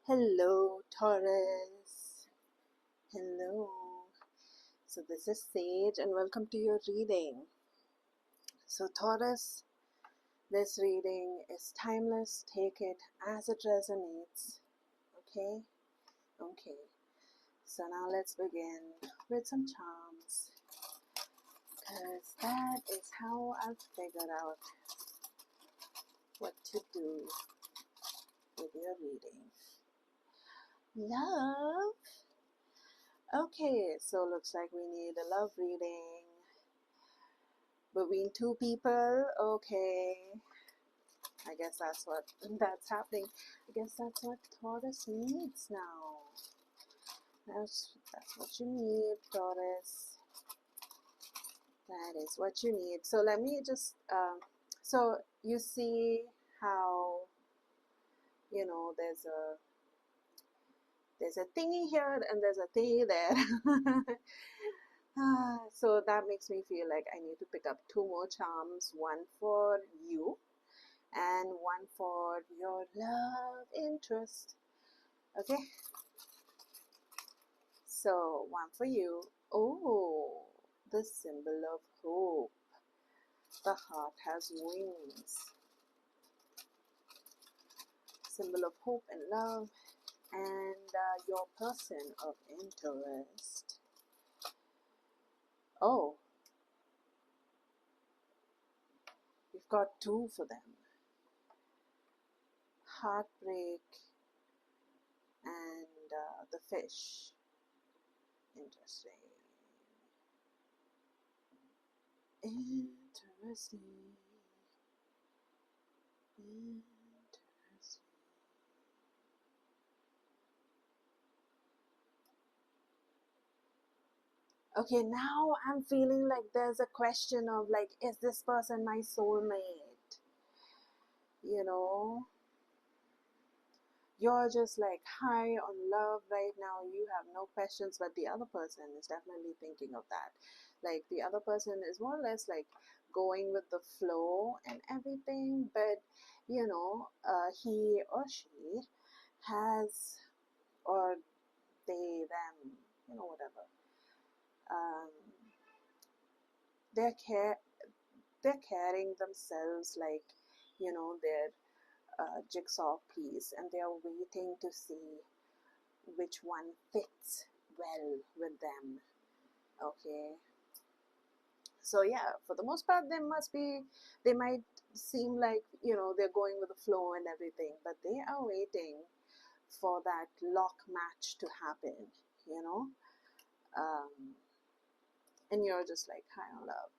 Hello, Taurus. Hello. So, this is Sage, and welcome to your reading. So, Taurus, this reading is timeless. Take it as it resonates. Okay? Okay. So, now let's begin with some charms, because that is how I've figured out what to do with your reading. Love. Okay, so looks like we need a love reading between two people. Okay, I guess that's happening. I guess that's what Taurus needs now. That's what you need, Taurus. That is what you need. So let me just so you see how there's a thingy here and there's a thingy there. So that makes me feel like I need to pick up two more charms, one for you and one for your love interest. Okay, so one for you. Oh, the symbol of hope. The heart has wings. Symbol of hope and love. And your person of interest. Oh, we've got two for them. Heartbreak and the fish. Interesting. Interesting. Interesting. Okay, now I'm feeling like there's a question of like, is this person my soulmate? You know, you're just like high on love right now. You have no questions, but the other person is definitely thinking of that. Like the other person is more or less like going with the flow and everything, but he or she has, or they, them, whatever. Um, they're care they're carrying themselves like their jigsaw piece, and they're waiting to see which one fits well with them. Okay, so yeah, for the most part they might seem like they're going with the flow and everything, but they are waiting for that lock match to happen, you know um, and you're just like high on love.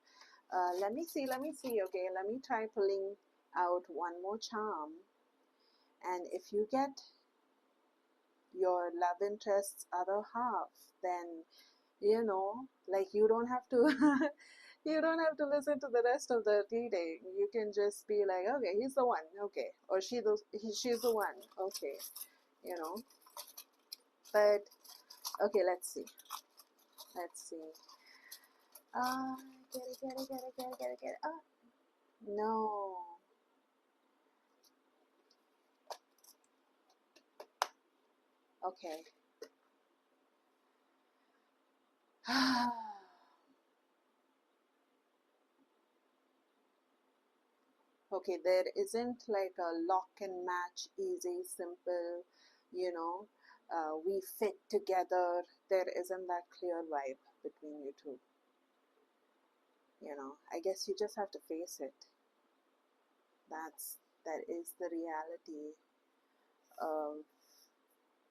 Let me see. Okay, let me try pulling out one more charm. And if you get your love interest's other half, then like you don't have to you don't have to listen to the rest of the reading. You can just be like, okay, he's the one, okay, or she's the one, okay, you know. But okay, let's see. Uh, get it. No. Okay. Okay, there isn't like a lock and match, easy, simple, you know, we fit together. There isn't that clear vibe between you two. I guess you just have to face it. That is the reality of,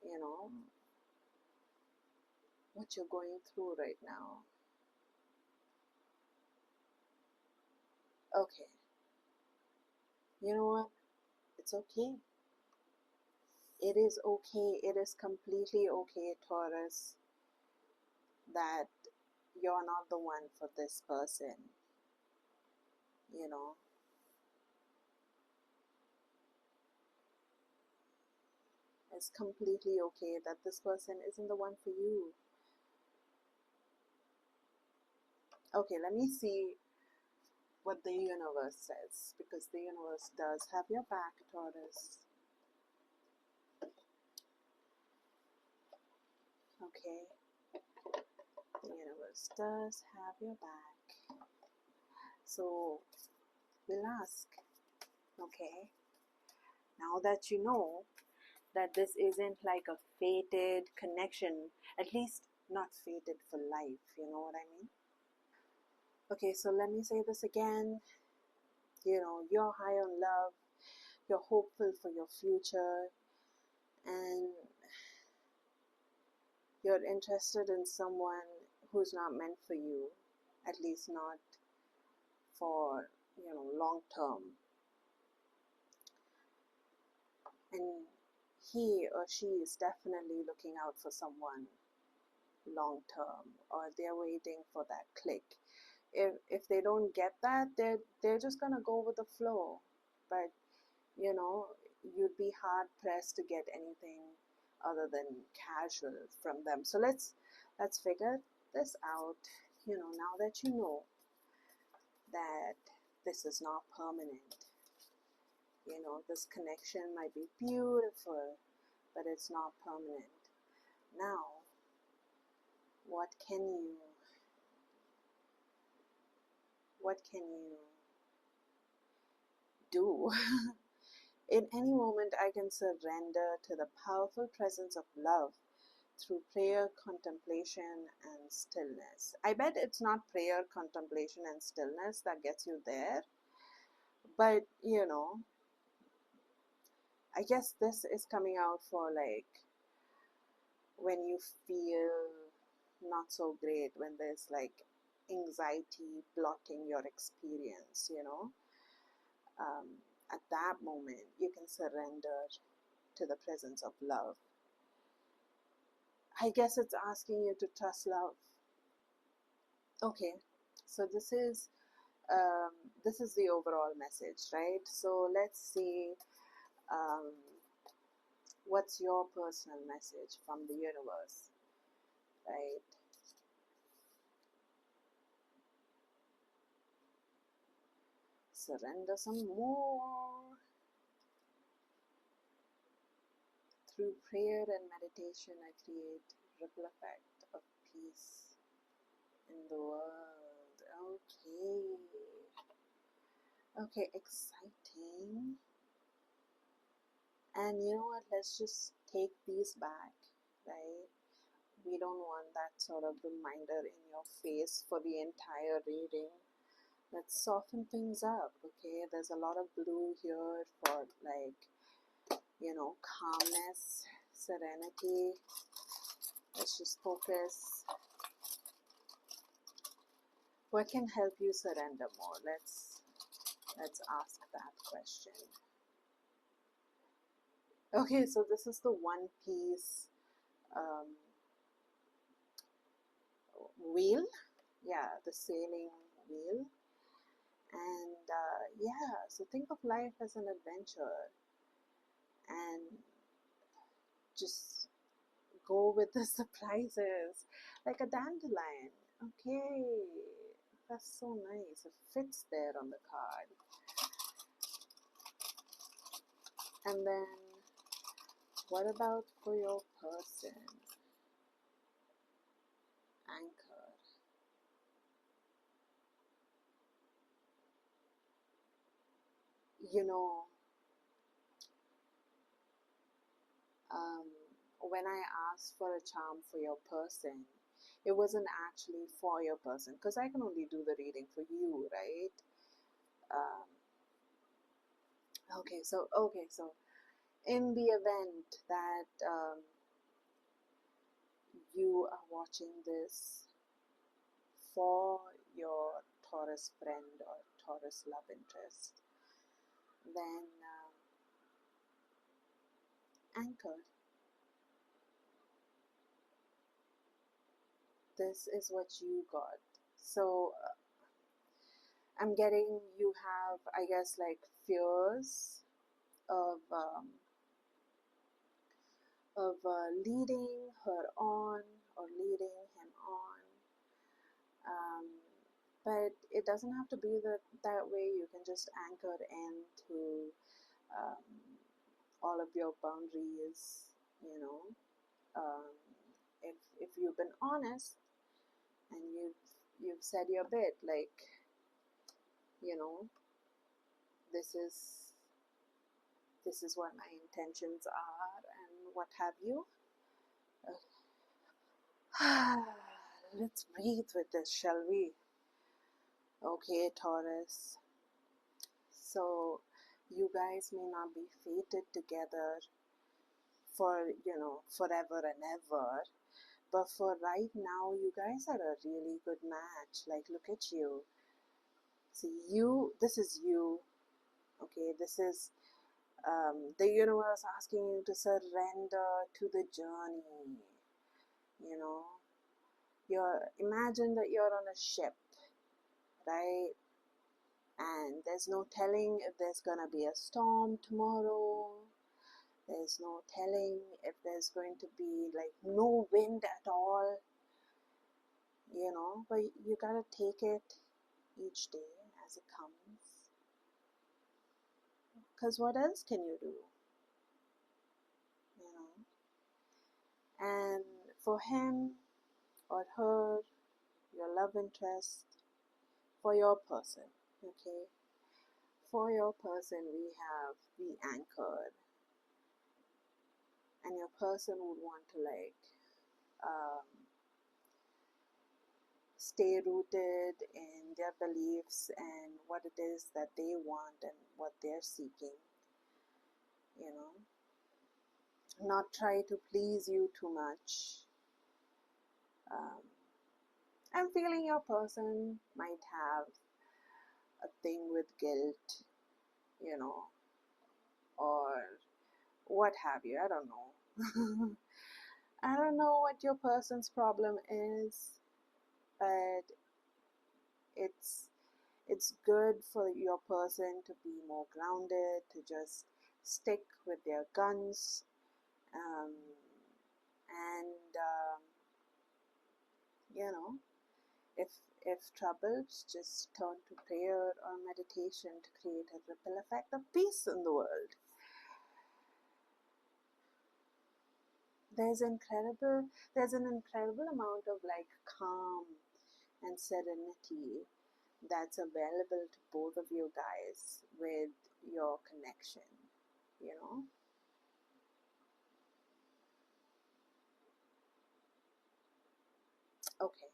you know, what you're going through right now. Okay. You know what? It's okay. It is okay. It is completely okay, Taurus, that you're not the one for this person. It's completely okay that this person isn't the one for you. Okay, let me see what the universe says, because the universe does have your back, Taurus. Okay, the universe does have your back. So we'll ask, okay, now that you know that this isn't like a fated connection, at least not fated for life, you know what I mean? Okay, so let me say this again. You know, you're high on love, you're hopeful for your future, and you're interested in someone who's not meant for you, at least not for, long term. And he or she is definitely looking out for someone long term, or they're waiting for that click. If they don't get that, they're just gonna go with the flow. But you know, you'd be hard pressed to get anything other than casual from them. So let's figure this out. You know, now that you know that this is not permanent, you know, this connection might be beautiful, but it's not permanent. Now, what can you do? In any moment, I can surrender to the powerful presence of love through prayer, contemplation, and stillness. I bet it's not prayer, contemplation, and stillness that gets you there, but I guess this is coming out for like when you feel not so great, when there's like anxiety blocking your experience, at that moment you can surrender to the presence of love. I guess it's asking you to trust love. Okay, so um, this is the overall message, right? So let's see, um, what's your personal message from the universe, right? Surrender some more. Through prayer and meditation, I create ripple effect of peace in the world. Okay. Okay, exciting. And you know what? Let's just take these back, right? We don't want that sort of reminder in your face for the entire reading. Let's soften things up, okay? There's a lot of blue here for like, calmness, serenity. Let's just focus. What can help you surrender more? Let's ask that question. Okay, so this is the One Piece wheel. Yeah, the sailing wheel. And yeah, so think of life as an adventure and just go with the surprises like a dandelion. Okay, that's so nice. It fits there on the card. And then what about for your person? Anchor. You know, um, when I asked for a charm for your person, it wasn't actually for your person because I can only do the reading for you, right? Um, okay, so in the event that you are watching this for your Taurus friend or Taurus love interest, then anchor. This is what you got. So I'm getting you have, I guess, like fears of leading her on or leading him on. Um, but it doesn't have to be that way. You can just anchor into um, all of your boundaries, you know. Um, if you've been honest and you've said your bit, like, you know, this is what my intentions are and what have you. Let's breathe with this, shall we? Okay, Taurus. So you guys may not be fated together for, forever and ever, but for right now, you guys are a really good match. Like, look at you. See, this is you. Okay, this is the universe asking you to surrender to the journey. You know, imagine that you're on a ship, right? And there's no telling if there's gonna be a storm tomorrow. There's no telling if there's going to be like no wind at all, but you gotta take it each day as it comes. Because what else can you do? And for him or her, your love interest, for your person, okay? For your person, we have the anchor. And your person would want to stay rooted in their beliefs and what it is that they want and what they're seeking, not try to please you too much. I'm feeling your person might have a thing with guilt, or what have you. I don't know. I don't know what your person's problem is, but it's good for your person to be more grounded, to just stick with their guns, and if troubled, just turn to prayer or meditation to create a ripple effect of peace in the world. There's an incredible amount of like calm and serenity that's available to both of you guys with your connection, Okay,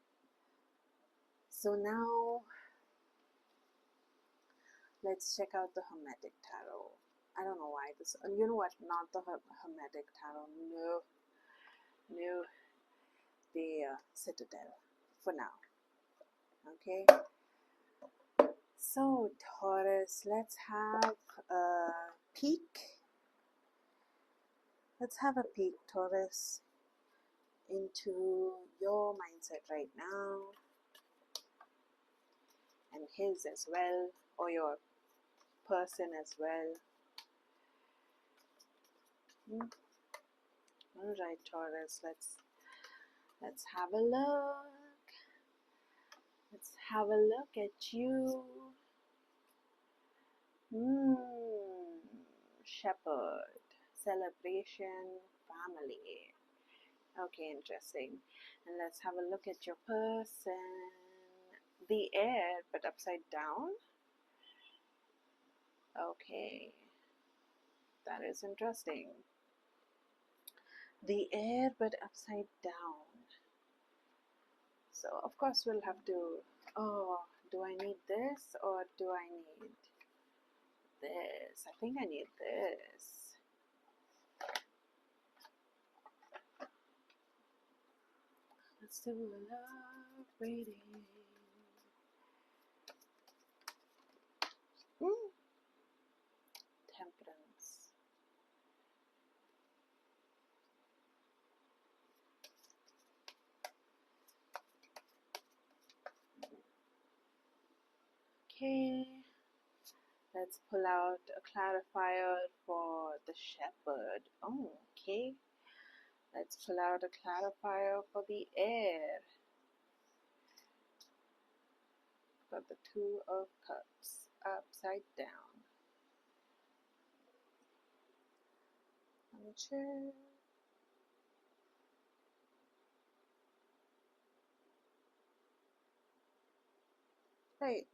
so now let's check out the Hermetic Tarot. I don't know why this, you know what, not the Hermetic Tarot, no, the Citadel for now. Okay, so Taurus, let's have a peek. Let's have a peek, Taurus, into your mindset right now, and his as well, or your person as well. All right, Taurus, let's have a look. Let's have a look at you. Shepherd, celebration, family. Okay, interesting. And let's have a look at your person. The air, but upside down. Okay, that is interesting. The air, but upside down. So, of course, we'll have to, do I need this or do I need this? I think I need this. Let's do a love reading. Temperance. Okay, let's pull out a clarifier for the shepherd. Oh, okay. Let's pull out a clarifier for the air. Got the Two of Cups upside down. Let me check. Right,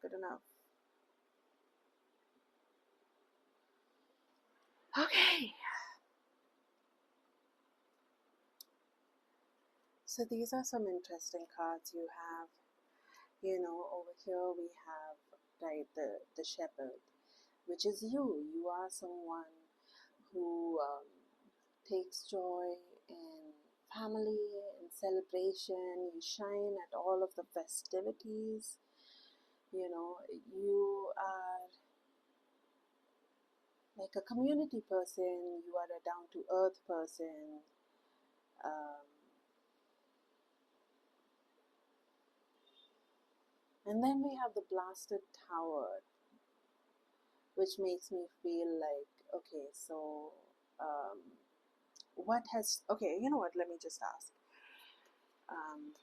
good enough. Okay, so these are some interesting cards you have. Over here we have, right, the shepherd, which is you. You are someone who takes joy in family and celebration. You shine at all of the festivities. You are like a community person. You are a down to earth person. Um, and then we have the blasted tower, which makes me feel like, okay, so um, okay, you know what, let me just ask. Um,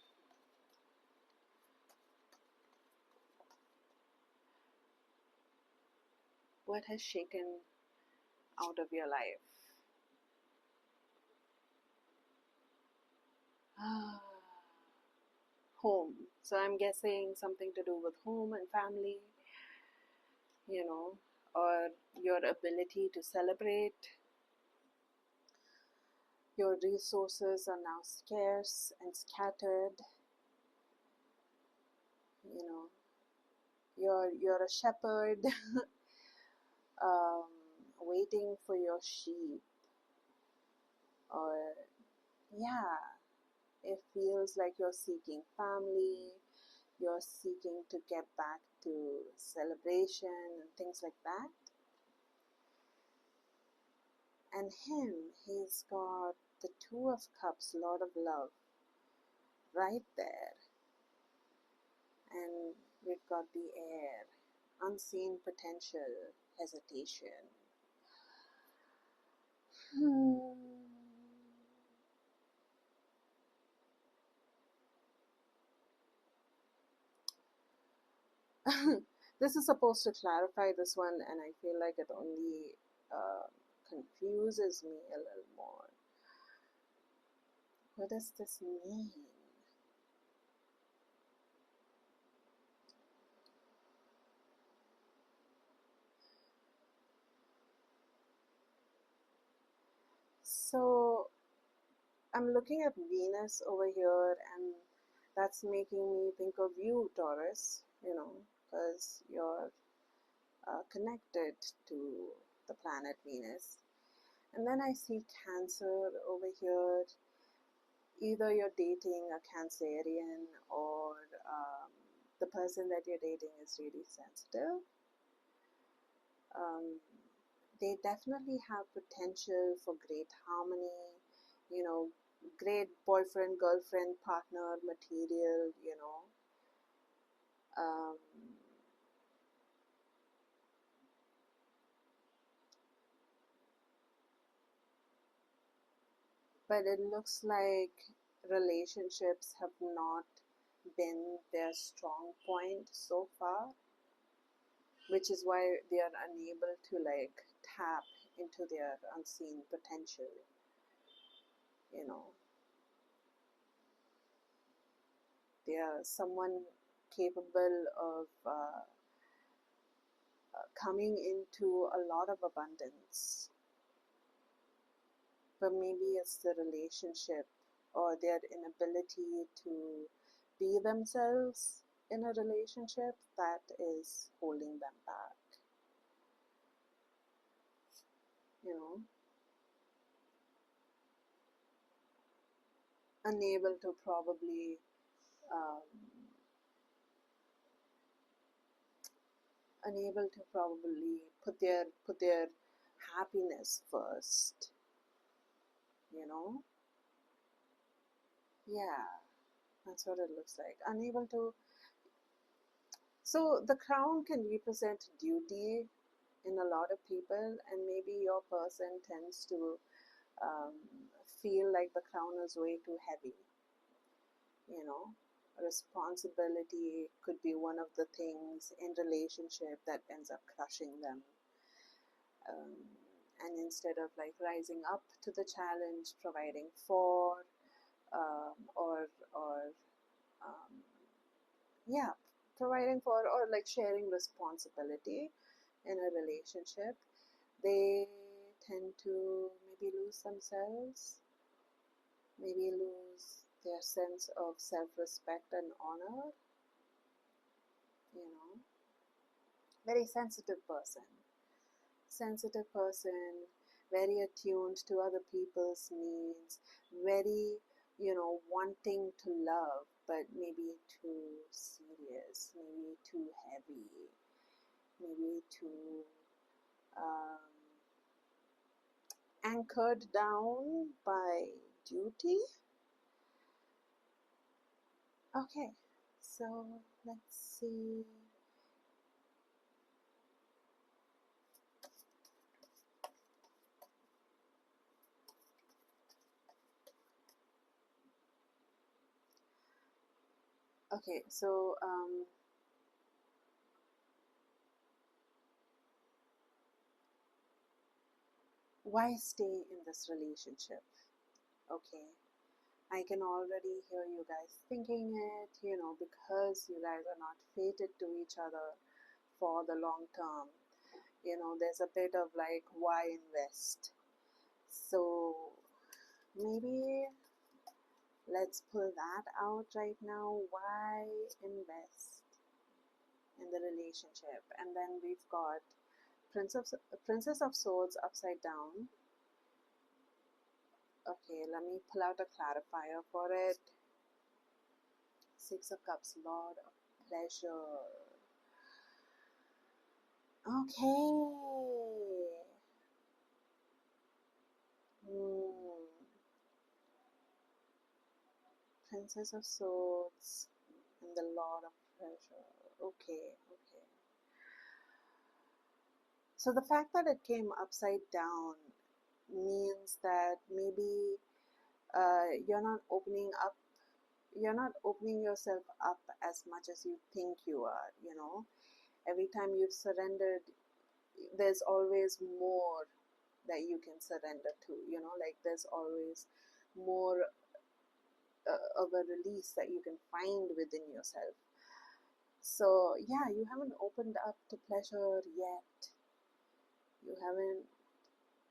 what has shaken out of your life? Ah, home. So I'm guessing something to do with home and family, you know, or your ability to celebrate. Your resources are now scarce and scattered. You know, you're a shepherd um, waiting for your sheep, or yeah, it feels like you're seeking family, you're seeking to get back to celebration and things like that. And him, he's got the Two of Cups, Lord of Love, right there. And we've got the air, unseen potential, hesitation. This is supposed to clarify this one, and I feel like it only confuses me a little more. What does this mean? So I'm looking at Venus over here, and that's making me think of you, Taurus, because you're connected to the planet Venus. And then I see Cancer over here. Either you're dating a Cancerian, or the person that you're dating is really sensitive. They definitely have potential for great harmony, you know, great boyfriend, girlfriend, partner material, Um, but it looks like relationships have not been their strong point so far, which is why they are unable to like tap into their unseen potential, you know. They are someone capable of coming into a lot of abundance, but maybe it's the relationship or their inability to be themselves in a relationship that is holding them back, you know, unable to probably um, unable to probably put their happiness first, you know. Yeah, that's what it looks like. Unable to. So the crown can represent duty in a lot of people, and maybe your person tends to um, feel like the crown is way too heavy, you know. Responsibility could be one of the things in relationship that ends up crushing them, um, and instead of like rising up to the challenge, providing or um, yeah, providing for, or like sharing responsibility in a relationship, they tend to maybe lose themselves, maybe lose their sense of self-respect and honor, you know. Very sensitive person, very attuned to other people's needs, very, wanting to love, but maybe too serious, maybe too heavy, maybe too anchored down by duty. Okay, so let's see. Okay, so why stay in this relationship? Okay, I can already hear you guys thinking it, because you guys are not fated to each other for the long term. There's a bit of like, why invest? So maybe let's pull that out right now. Why invest in the relationship? And then we've got Princess of Swords upside down. Okay, let me pull out a clarifier for it. Six of Cups, Lord of Pleasure. Okay. Princess of Swords and the Lord of Pleasure. Okay. So the fact that it came upside down means that maybe you're not opening yourself up as much as you think you are. Every time you've surrendered, there's always more that you can surrender to. Like there's always more of a release that you can find within yourself. So yeah, you haven't opened up to pleasure yet. You haven't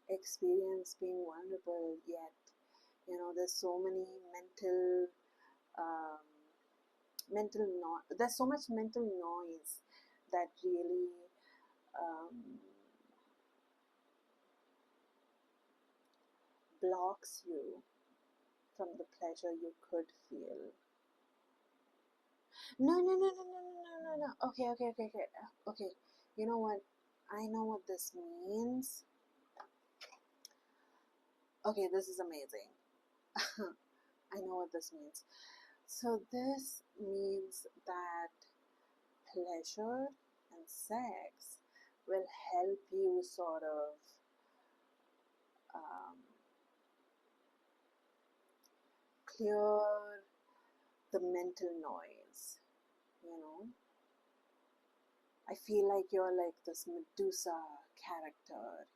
experienced being vulnerable yet. There's so many um, there's so much mental noise that really blocks you from the pleasure you could feel. No. Okay. You know what? I know what this means. Okay, this is amazing. I know what this means. So this means that pleasure and sex will help you sort of clear the mental noise. I feel like you're like this Medusa character,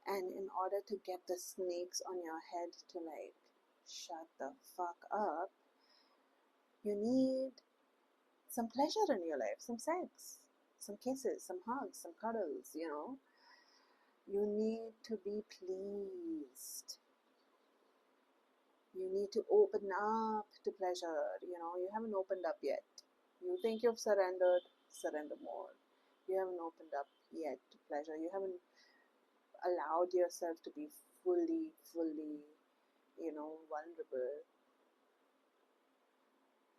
and in order to get the snakes on your head to like shut the fuck up, you need some pleasure in your life, some sex, some kisses, some hugs, some cuddles. You need to be pleased. You need to open up to pleasure. You haven't opened up yet. You think you've surrendered, surrender more. You haven't opened up yet to pleasure. You haven't allowed yourself to be fully, vulnerable.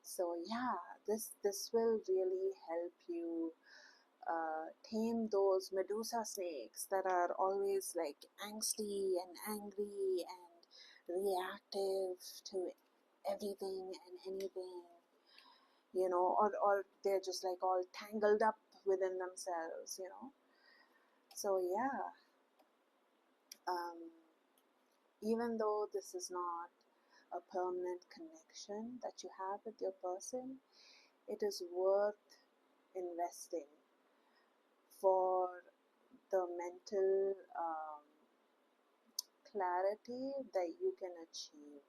So yeah, this will really help you tame those Medusa snakes that are always like angsty and angry and reactive to everything and anything, or they're just like all tangled up within themselves. So yeah, even though this is not a permanent connection that you have with your person, it is worth investing for the mental clarity that you can achieve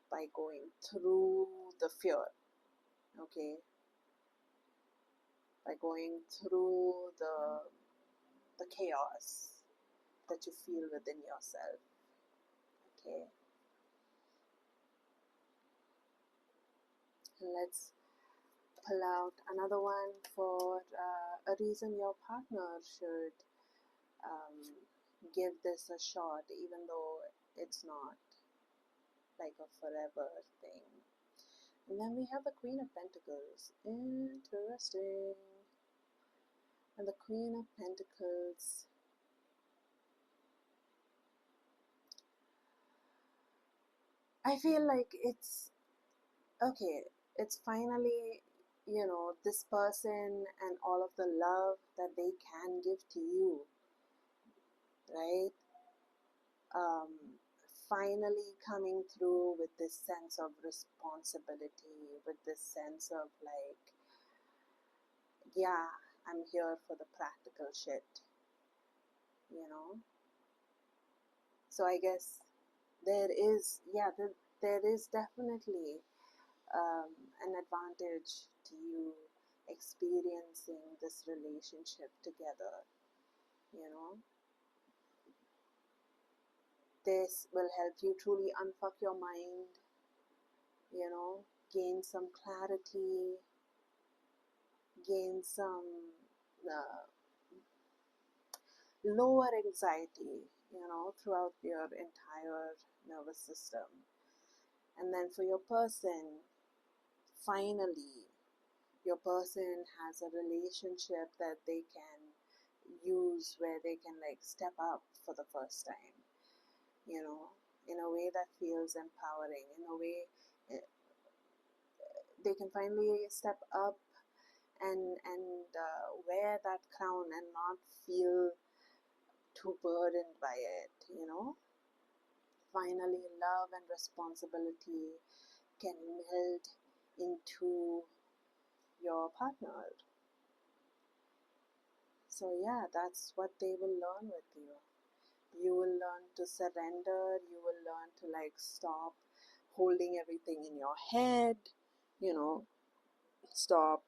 by going through the fear. Okay, by going through the chaos that you feel within yourself. Okay. And let's pull out another one for a reason your partner should give this a shot, even though it's not like a forever thing. And then we have the Queen of Pentacles. Interesting. And the Queen of Pentacles, I feel like it's okay. It's finally, this person and all of the love that they can give to you, right? Um, finally coming through with this sense of responsibility, with this sense of like, yeah, I'm here for the practical shit, So I guess there is, there is definitely an advantage to you experiencing this relationship together, you know. This will help you truly unfuck your mind, gain some clarity, gain some lower anxiety, throughout your entire nervous system. And then for your person, finally, your person has a relationship that they can use where they can like step up for the first time, in a way that feels empowering, in a way they can finally step up and wear that crown and not feel too burdened by it, Finally, love and responsibility can meld into your partner. So yeah, that's what they will learn with you. You will learn to surrender. You will learn to like stop holding everything in your head, stop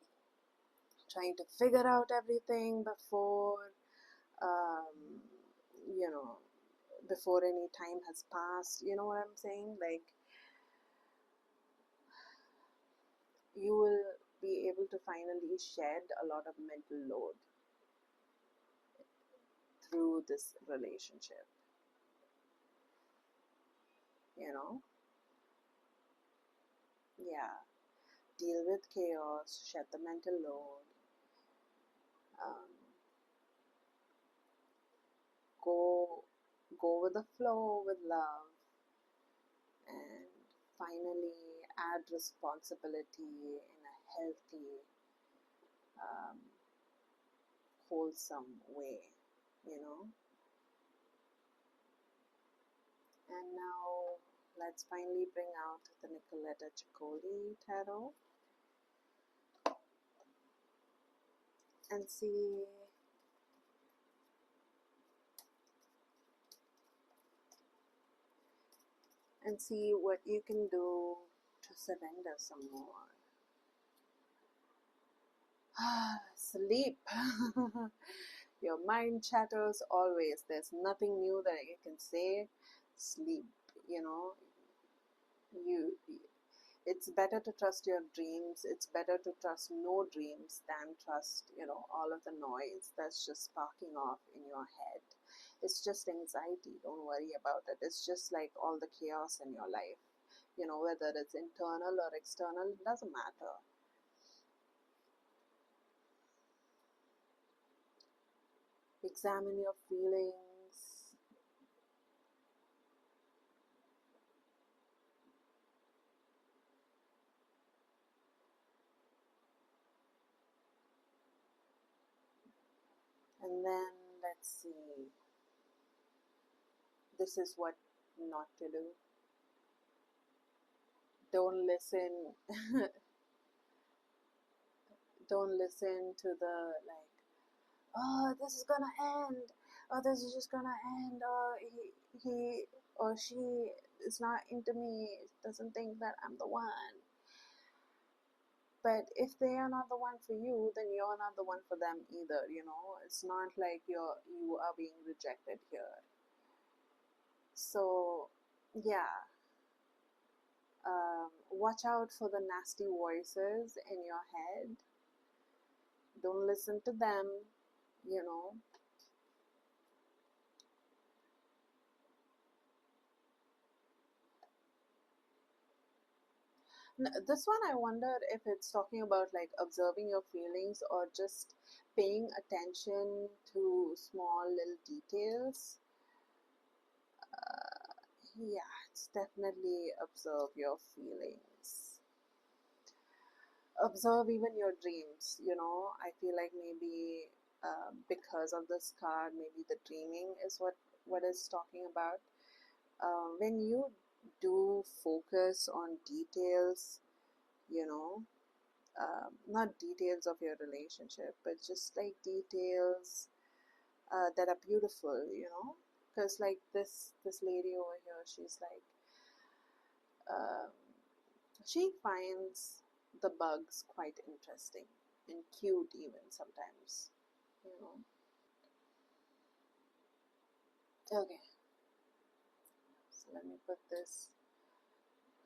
trying to figure out everything um, you know, before any time has passed. You know what I'm saying? Like, you will be able to finally shed a lot of mental load through this relationship, Yeah. Deal with chaos, shed the mental load, um, go with the flow with love, and finally add responsibility in a healthy, um, wholesome way, And now let's finally bring out the Nicoletta Ciccoli Tarot and see what you can do to surrender some more. Sleep. Your mind chatters always. There's nothing new that you can say. Sleep. You. It's better to trust your dreams. It's better to trust no dreams than trust, all of the noise that's just sparking off in your head. It's just anxiety. Don't worry about it. It's just like all the chaos in your life. Whether it's internal or external, it doesn't matter. Examine your feelings. And then let's see. This is what not to do. Don't listen. Don't listen to the like, oh, this is gonna end. Oh, this is just gonna end. Or he or she is not into me. Doesn't think that I'm the one. But if they are not the one for you, then you're not the one for them either. It's not like you are being rejected here. So yeah, watch out for the nasty voices in your head. Don't listen to them. you know this one, I wonder if it's talking about like observing your feelings or just paying attention to small little details. Yeah, it's definitely observe your feelings. Observe even your dreams. I feel like maybe because of this card, maybe the dreaming is what it's talking about. When you do focus on details, you know not details of your relationship, but just like details that are beautiful, because like this lady over here, she's like, um, she finds the bugs quite interesting and cute even sometimes, you know. Okay, so let me put this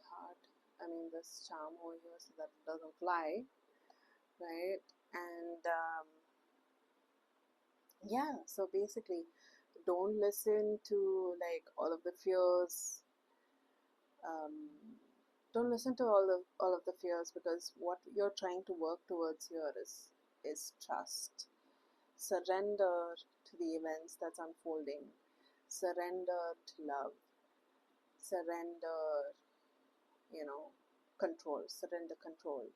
card, I mean this charm over here so that it doesn't fly, right? And yeah, so basically, don't listen to like all of the fears. um, don't listen to all of the fears, because what you're trying to work towards here is trust. Surrender to the events that's unfolding. Surrender to love. Surrender, you know control. Surrender control.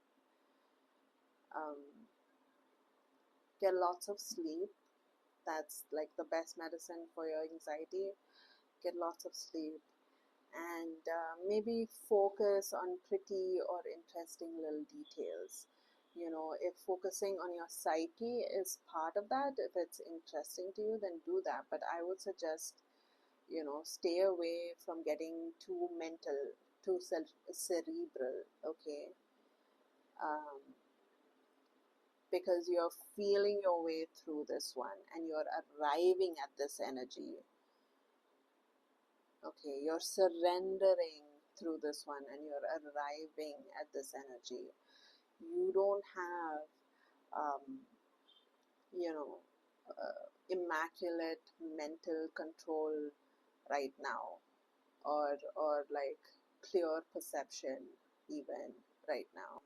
um, get lots of sleep. That's like the best medicine for your anxiety. Get lots of sleep, and maybe focus on pretty or interesting little details. If focusing on your psyche is part of that, if it's interesting to you, then do that. But I would suggest, stay away from getting too mental, too cerebral, okay? Um, because you're feeling your way through this one and you're arriving at this energy. Okay, you're surrendering through this one and you're arriving at this energy. You don't have, um, you know, immaculate mental control right now, or like clear perception even right now.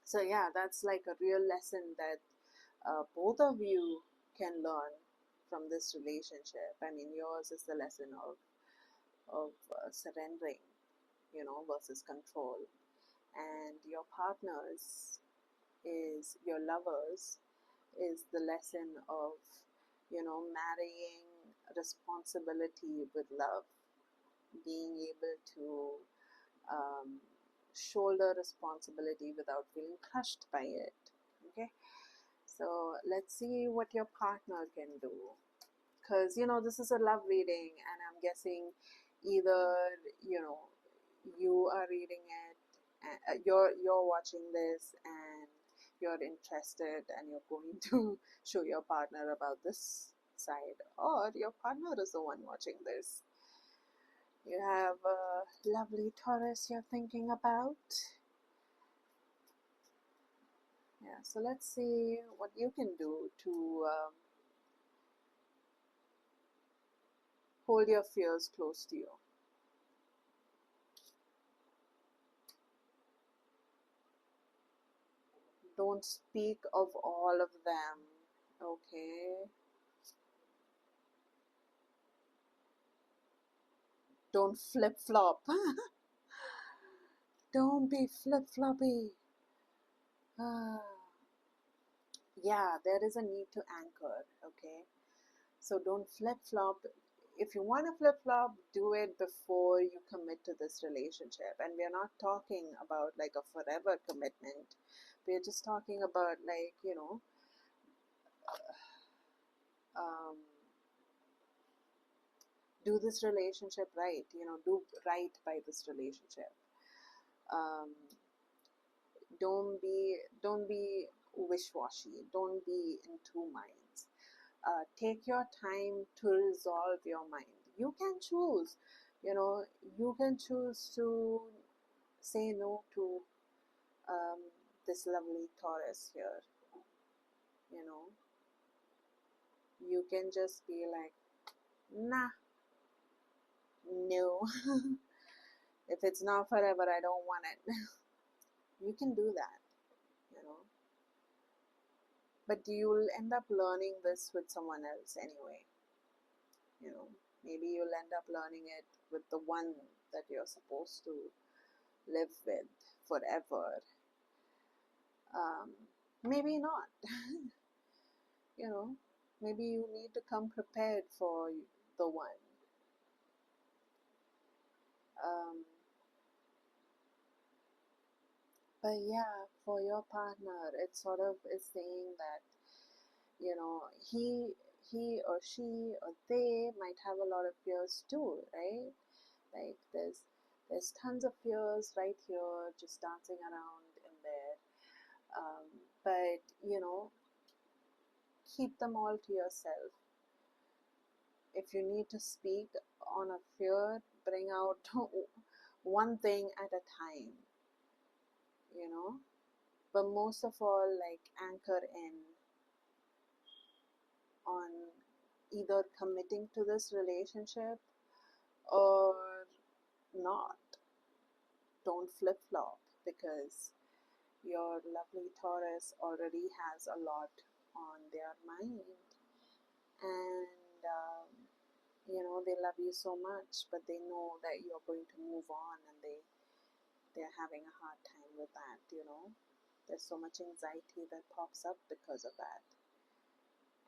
So yeah, that's like a real lesson that both of you can learn from this relationship. I mean, yours is the lesson of surrendering, versus control. And your partners is your lovers is the lesson of, marrying responsibility with love, being able to um, shoulder responsibility without feeling crushed by it. Okay, so let's see what your partner can do, because this is a love reading, and I'm guessing either you know you are reading it, you're watching this, and you're interested, and you're going to show your partner about this side, or your partner is the one watching this. You have a lovely Taurus you're thinking about. Yeah, so let's see what you can do to hold your fears close to you. Don't speak of all of them, okay? Don't flip flop. Don't be flip floppy. Ah, yeah, there is a need to anchor, okay? So don't flip flop. If you want to flip flop, do it before you commit to this relationship. And we're not talking about like a forever commitment. We're just talking about like, um, do this relationship right, do right by this relationship. Um, Don't be wish-washy. Don't be in two minds. Take your time to resolve your mind. You can choose, you can choose to say no to um, this lovely Taurus here. You know, you can just be like, nah, no. If it's not forever, I don't want it. You can do that, you know. But you'll end up learning this with someone else anyway. You know, maybe you'll end up learning it with the one that you're supposed to live with forever. Um, Maybe not. You know, maybe you need to come prepared for the one. Um, but yeah, for your partner, it sort of is saying that, he or she or they might have a lot of fears too, right? Like there's tons of fears right here just dancing around in there. But keep them all to yourself. If you need to speak on a fear, bring out one thing at a time, you know. But most of all, like, anchor in on either committing to this relationship or not. Don't flip flop, because your lovely Taurus already has a lot on their mind, and they love you so much, but they know that you're going to move on, and they're having a hard time with that. There's so much anxiety that pops up because of that,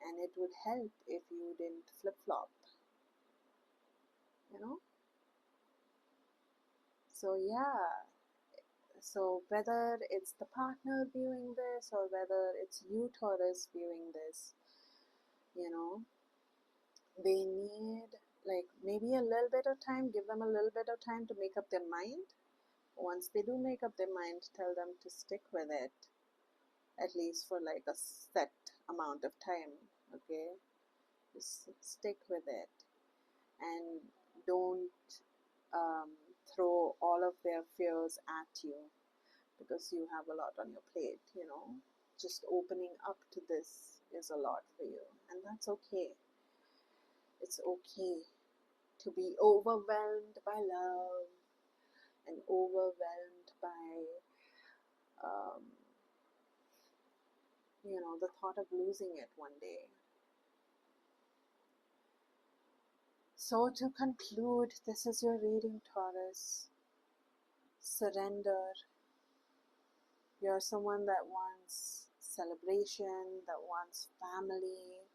and it would help if you didn't flip flop. So yeah, so whether it's the partner viewing this or whether it's you, Taurus, viewing this, you know they need, like, maybe a little bit of time. Give them a little bit of time to make up their mind. Once they do make up their mind, tell them to stick with it, at least for like a set amount of time. Okay, just stick with it, and don't um, throw all of their fears at you, because you have a lot on your plate. Just opening up to this is a lot for you, and that's okay. It's okay to be overwhelmed by love and overwhelmed by um, the thought of losing it one day. So to conclude, this is your reading, Taurus. Surrender. You're someone that wants celebration, that wants family,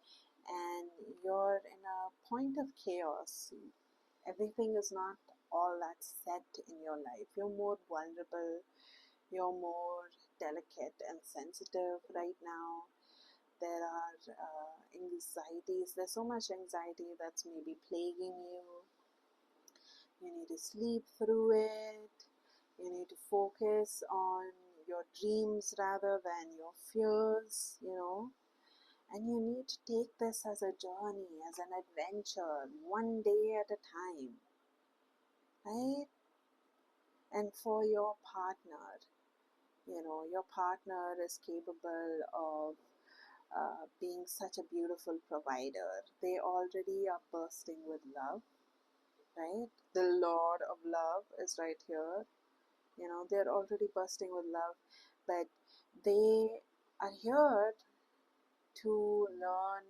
and you're in a point of chaos. Everything is not all that set in your life. You're more vulnerable, you're more delicate and sensitive right now. There are anxieties. There's so much anxiety that's maybe plaguing you. You need to sleep through it. You need to focus on your dreams rather than your fears, And you need to take this as a journey, as an adventure, one day at a time, right? And for your partner, your partner is capable of being such a beautiful provider. They already are bursting with love, right? The Lord of Love is right here. They're already bursting with love, but they are here to learn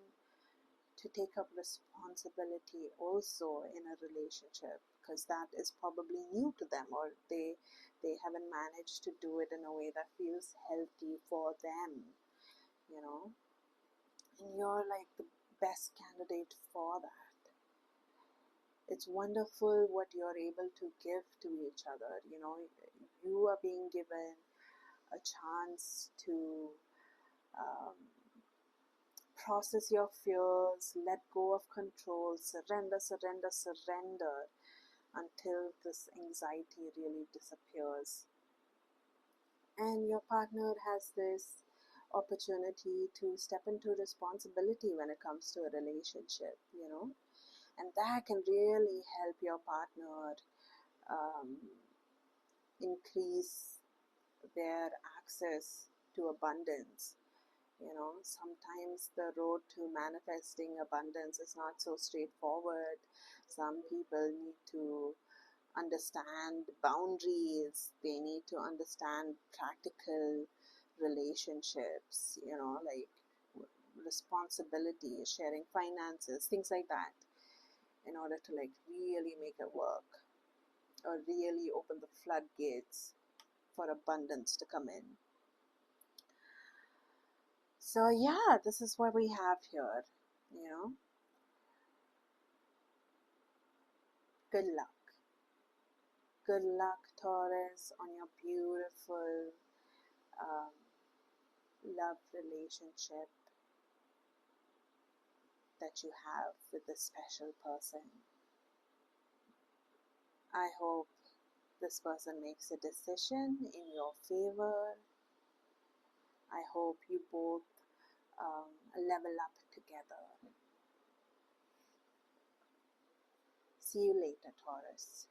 to take up responsibility also in a relationship, because that is probably new to them, or they haven't managed to do it in a way that feels healthy for them, and you're like the best candidate for that. It's wonderful what you're able to give to each other. You are being given a chance to um, process your fears, let go of control, surrender, surrender, surrender, until this anxiety really disappears. And your partner has this opportunity to step into responsibility when it comes to a relationship, and that can really help your partner um, increase their access to abundance. Sometimes the road to manifesting abundance is not so straightforward. Some people need to understand boundaries, they need to understand practical relationships, like responsibility, sharing finances, things like that, in order to like really make it work or really open the floodgates for abundance to come in. So yeah, this is what we have here. you know Good luck. Good luck, Taurus, on your beautiful um, love relationship that you have with this special person. I hope this person makes a decision in your favor. I hope you both level up together. See you later, Taurus.